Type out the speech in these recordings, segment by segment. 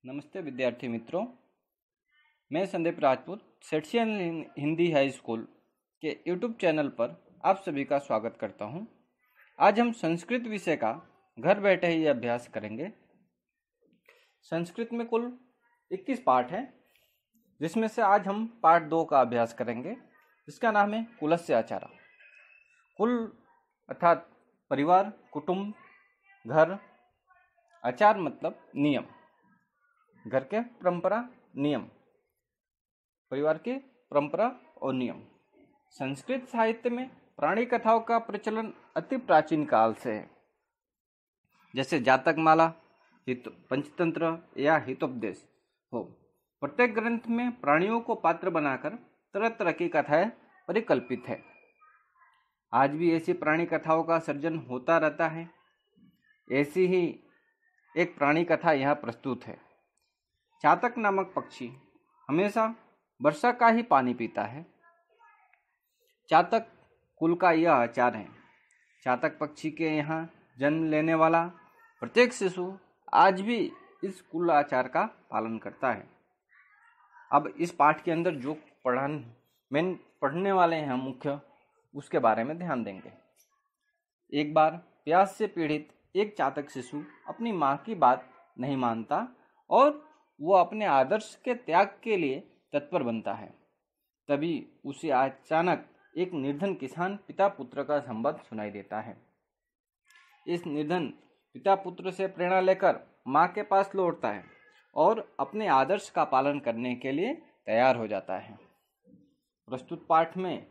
नमस्ते विद्यार्थी मित्रों, मैं संदीप राजपूत सेठियन हिंदी हाई स्कूल के यूट्यूब चैनल पर आप सभी का स्वागत करता हूं। आज हम संस्कृत विषय का घर बैठे ही अभ्यास करेंगे। संस्कृत में कुल 21 पाठ हैं, जिसमें से आज हम पाठ 2 का अभ्यास करेंगे, जिसका नाम है कुलस्य आचारा। कुल अर्थात परिवार, कुटुंब, घर, आचार मतलब नियम, घर के परंपरा, नियम, परिवार की परंपरा और नियम। संस्कृत साहित्य में प्राणी कथाओं का प्रचलन अति प्राचीन काल से है, जैसे जातक माला, पंचतंत्र या हितोपदेश हो। प्रत्येक ग्रंथ में प्राणियों को पात्र बनाकर तरह तरह की कथाएं परिकल्पित है। आज भी ऐसी प्राणी कथाओं का सर्जन होता रहता है। ऐसी ही एक प्राणी कथा यहाँ प्रस्तुत है। चातक नामक पक्षी हमेशा वर्षा का ही पानी पीता है। चातक कुल का यह आचार है। चातक पक्षी के यहाँ जन्म लेने वाला प्रत्येक शिशु आज भी इस कुल आचार का पालन करता है। अब इस पाठ के अंदर जो पढ़ने वाले हैं हम मुख्य, उसके बारे में ध्यान देंगे। एक बार प्यास से पीड़ित एक चातक शिशु अपनी माँ की बात नहीं मानता और वो अपने आदर्श के त्याग के लिए तत्पर बनता है। तभी उसे अचानक एक निर्धन किसान पिता पुत्र का संवाद सुनाई देता है। इस निर्धन पिता पुत्र से प्रेरणा लेकर माँ के पास लौटता है और अपने आदर्श का पालन करने के लिए तैयार हो जाता है। प्रस्तुत पाठ में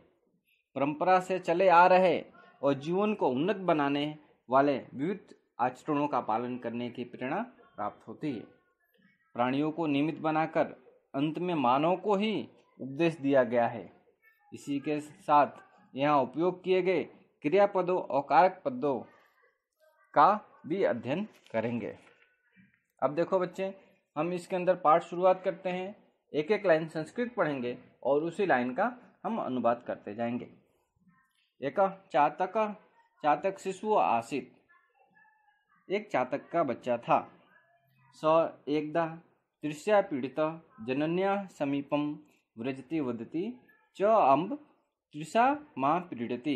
परंपरा से चले आ रहे और जीवन को उन्नत बनाने वाले विविध आचरणों का पालन करने की प्रेरणा प्राप्त होती है। प्राणियों को निमित्त बनाकर अंत में मानव को ही उपदेश दिया गया है। इसी के साथ यहाँ उपयोग किए गए क्रियापदों और कारक पदों का भी अध्ययन करेंगे। अब देखो बच्चे, हम इसके अंदर पाठ शुरुआत करते हैं। एक एक लाइन संस्कृत पढ़ेंगे और उसी लाइन का हम अनुवाद करते जाएंगे। एक चातक शिशु आसीत। एक चातक का बच्चा था। स एकदा तृष्या पीड़ित जनन्या समीपम व्रजति वदति च अम्ब तृषा माँ पीड़िति।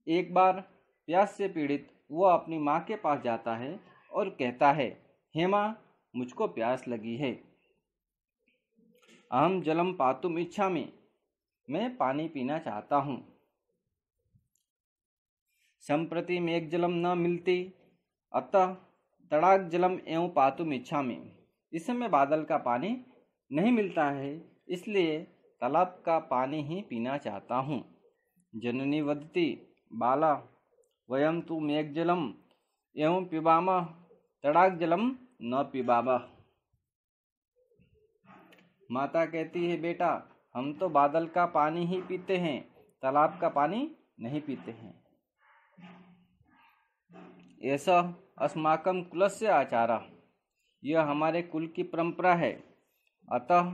एक बार प्यास से पीड़ित वह अपनी माँ के पास जाता है और कहता है, हे माँ, मुझको प्यास लगी है। अहम जलम पातुम इच्छामि। मैं पानी पीना चाहता हूँ। संप्रति मेघ जलम न मिलती, अतः तड़ाक जलम एवं पातुम इच्छामि। इस समय बादल का पानी नहीं मिलता है, इसलिए तालाब का पानी ही पीना चाहता हूँ। जननी वदति, बाला, वयम तु मेघ जलम एवं पिबामः, तड़ाक जलम न पिबामः। माता कहती है, बेटा, हम तो बादल का पानी ही पीते हैं, तालाब का पानी नहीं पीते हैं। ऐसा अस्माकं कुलस्य आचारा। यह हमारे कुल की परंपरा है। अतः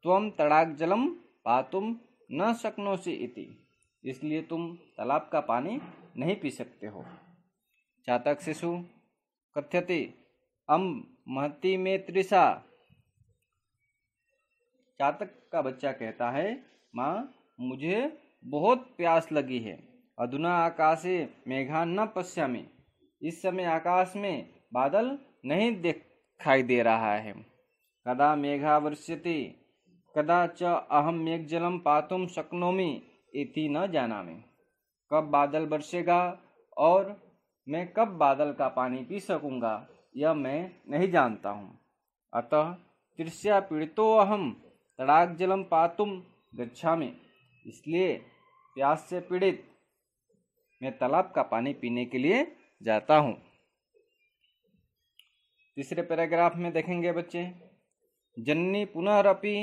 त्वं तड़ाक जलम पातुम न शक्नोसि इति। इसलिए तुम तालाब का पानी नहीं पी सकते हो। चातक शिशु कथ्यते, महति में तृषा। चातक का बच्चा कहता है, माँ, मुझे बहुत प्यास लगी है। अधुना आकाशे मेघान न पश्यामि। इस समय आकाश में बादल नहीं दिखाई दे रहा है। कदा मेघा वर्ष्यति, कदा च अहम मेघ जलम पातुम शक्नोमि इति न जानामि। कब बादल बरसेगा और मैं कब बादल का पानी पी सकूंगा, यह मैं नहीं जानता हूँ। अतः तृष्या पीड़ितो अहम तड़ाक जलम पातुम गच्छामि। इसलिए प्यास से पीड़ित मैं तालाब का पानी पीने के लिए जाता हूँ। तीसरे पैराग्राफ में देखेंगे बच्चे, जननी पुनरपि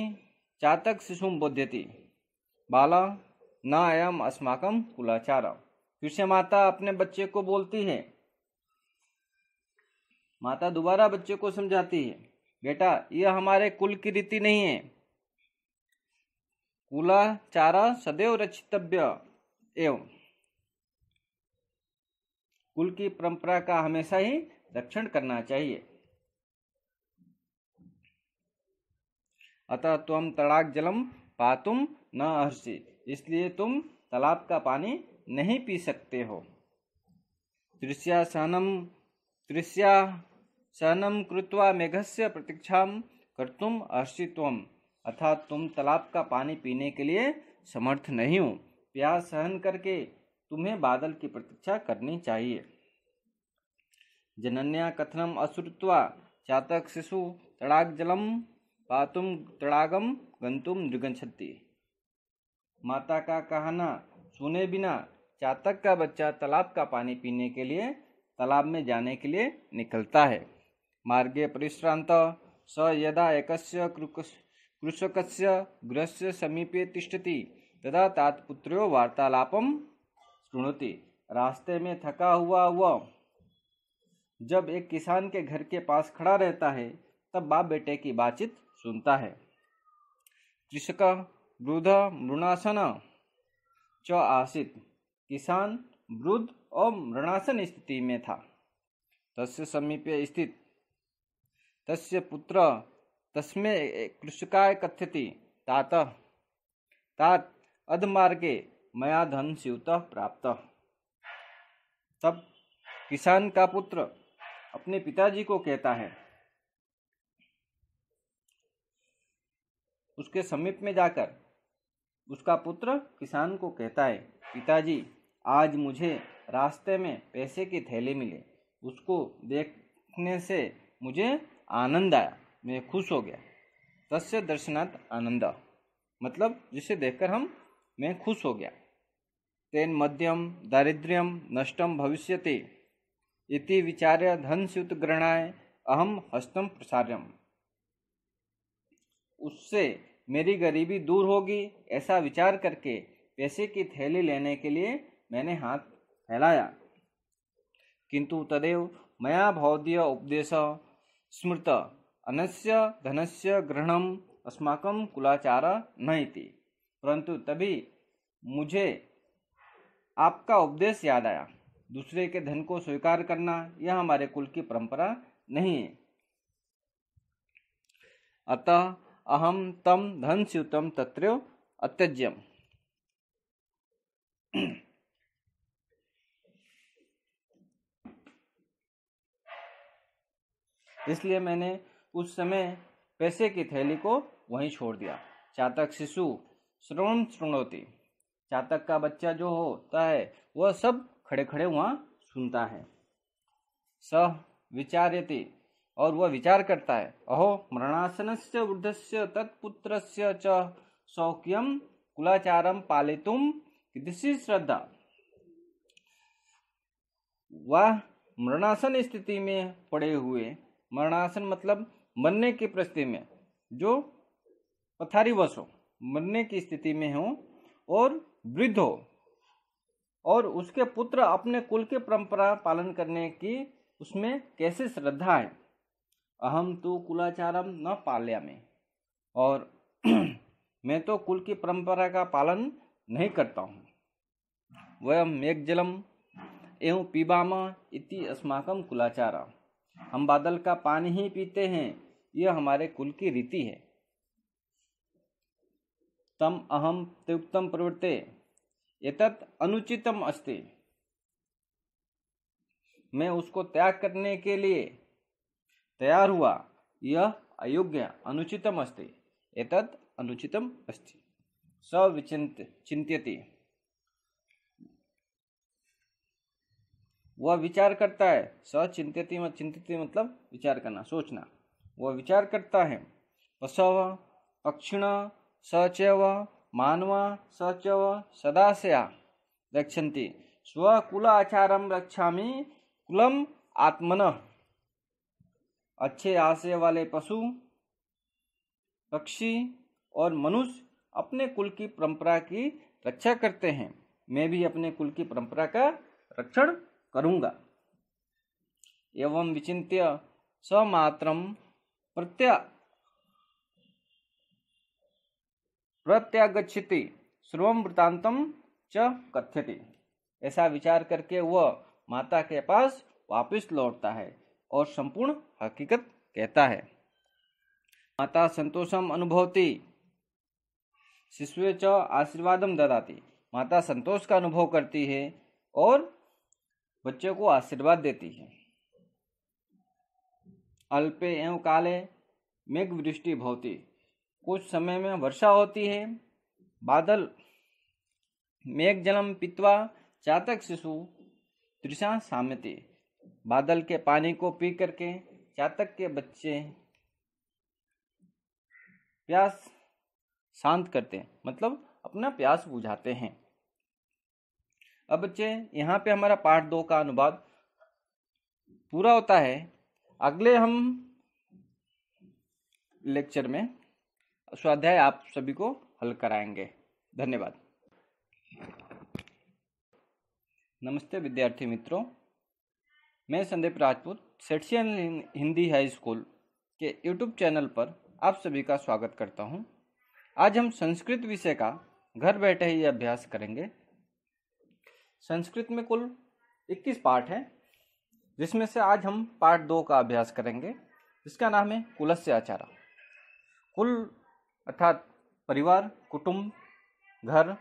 चातक शिशुम बोध्यति, बाला न अयम अस्माकं कुलाचार। फिर से माता अपने बच्चे को बोलती है। माता दोबारा बच्चे को समझाती है, बेटा, यह हमारे कुल की रीति नहीं है। कुलाचारा सदैव रक्षितव्य एवं। कुल की परंपरा का हमेशा ही रक्षण करना चाहिए। अतः त्वं तडाग जलम पातुम न अर्हसि, इसलिए तुम तालाब का पानी नहीं पी सकते हो। तृष्यासनं कृत्वा मेघस्य प्रतीक्षां कर्तुम अर्हसि त्वम्, अर्थात तुम तालाब का पानी पीने के लिए समर्थ नहीं हो। प्यास सहन करके तुम्हें बादल की प्रतीक्षा करनी चाहिए। जनन्या कथनम अश्रुत्वा चातक शिशु तडाग जलम पातुम तडागम गंतुम नृगच्छति। माता का कहना सुने बिना चातक का बच्चा तालाब का पानी पीने के लिए तालाब में जाने के लिए निकलता है। मार्गे परिश्रांत स यदा एकस्य कृषकस्य गृहस्य समीपे तिष्ठति तदा तात्पुत्र्यो वार्तालापम शृणोति। रास्ते में थका हुआ वह जब एक किसान के घर के पास खड़ा रहता है तब बाप बेटे की बातचीत सुनता है। कृषक वृद्ध मृणासन च आसीत्, किसान वृद्ध और मृणासन स्थिति में था। तस्य समीपे स्थित तस्य पुत्र तस्मै कृषकाय कथयति, तात अधमार्गे मया धन स्यूतः प्राप्त। तब किसान का पुत्र अपने पिताजी को कहता है, उसके समीप में जाकर उसका पुत्र किसान को कहता है, पिताजी आज मुझे रास्ते में पैसे की थैली मिले, उसको देखने से मुझे आनंद आया, मैं खुश हो गया। तस्य दर्शनात् आनंद, मतलब जिसे देखकर मैं खुश हो गया। तेन मध्यम दारिद्र्यम नष्टम भविष्यति इति विचार्य धनस्यूत ग्रहणाय अहम हस्तम प्रसार्यम। उससे मेरी गरीबी दूर होगी ऐसा विचार करके पैसे की थैली लेने के लिए मैंने हाथ फैलाया। किंतु तदेव मया भवदीय उपदेश स्मृत अनस्य धनस्य ग्रहणम अस्माकं कुलाचार न इति। परंतु तभी मुझे आपका उपदेश याद आया, दूसरे के धन को स्वीकार करना यह हमारे कुल की परंपरा नहीं है। अतः अहम तम धनस्यूतम तत्रैव अत्यज्यम। इसलिए मैंने उस समय पैसे की थैली को वहीं छोड़ दिया। चातक शिशु श्रवण श्रृणोति, चातक का बच्चा जो होता है वह सब खड़े खड़े वहाँ सुनता है। सह विचार्यति, और वह विचार करता है, अहो मरणासनस्य वृद्धस्य तत्पुत्रस्य च सौख्यम कुलाचारम पालितुम कीदृशी श्रद्धा। वह मरणासन स्थिति में पड़े हुए, मरणासन मतलब मरने की परिस्थिति में, जो पथारीवश हो, मरने की स्थिति में हो और वृद्ध हो, और उसके पुत्र अपने कुल के परंपरा पालन करने की उसमें कैसे श्रद्धा है। अहम तो कुलाचारम न पालयामि, और मैं तो कुल की परंपरा का पालन नहीं करता हूँ। वयम मेघजलम एवं पीबाम इति अस्माकं कुलाचार, हम बादल का पानी ही पीते हैं, यह हमारे कुल की रीति है। तम अहम त्यक्तम प्रवृत्ते एतत् अनुचितम अस्ति, मैं उसको त्याग करने के लिए तैयार हुआ, यह अयोग्य अनुचितम अस्ति, एतत् अनुचितम अस्ति। स चिंत्यति, वह विचार करता है। स चिंत्यति मतलब विचार करना, सोचना। वह विचार करता है। पशव पक्षिण सचैव मानवा सचैव सदाशया रक्षन्ति, स्वकुलाचारम रक्षामि कुलम आत्मनः। अच्छे आशय वाले पशु, पक्षी और मनुष्य अपने कुल की परंपरा की रक्षा करते हैं, मैं भी अपने कुल की परंपरा का रक्षण करूंगा। एवं विचिन्त्य स मात्रम प्रत्यागच्छति सर्वं वृत्तान्तं च कथ्यति। ऐसा विचार करके वह माता के पास वापस लौटता है और संपूर्ण हकीकत कहता है। माता संतोषम अनुभवती, शिशुवे च आशीर्वादम ददाति। माता संतोष का अनुभव करती है और बच्चों को आशीर्वाद देती है। अल्पे एवं काले मेघ वृष्टि भवति, कुछ समय में वर्षा होती है। बादल मेघ जलम पीत्वा चातक शिशु तृषा शाम्यति, बादल के पानी को पी करके चातक के बच्चे प्यास शांत करते हैं, मतलब अपना प्यास बुझाते हैं। अब बच्चे यहाँ पे हमारा पाठ 2 का अनुवाद पूरा होता है। अगले हम लेक्चर में स्वाध्याय आप सभी को हल कराएंगे। धन्यवाद। नमस्ते विद्यार्थी मित्रों, मैं संदीप राजपूत सेट्सियन हिंदी हाई स्कूल के यूट्यूब चैनल पर आप सभी का स्वागत करता हूं। आज हम संस्कृत विषय का घर बैठे ही अभ्यास करेंगे। संस्कृत में कुल 21 पाठ हैं, जिसमें से आज हम पाठ 2 का अभ्यास करेंगे, जिसका नाम है कुलस्य आचारा। कुल अर्थात परिवार, कुटुंब, घर,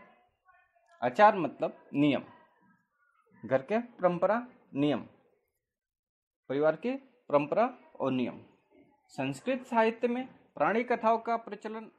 आचार मतलब नियम, घर के परंपरा, नियम, परिवार की परंपरा और नियम। संस्कृत साहित्य में प्राणी कथाओं का प्रचलन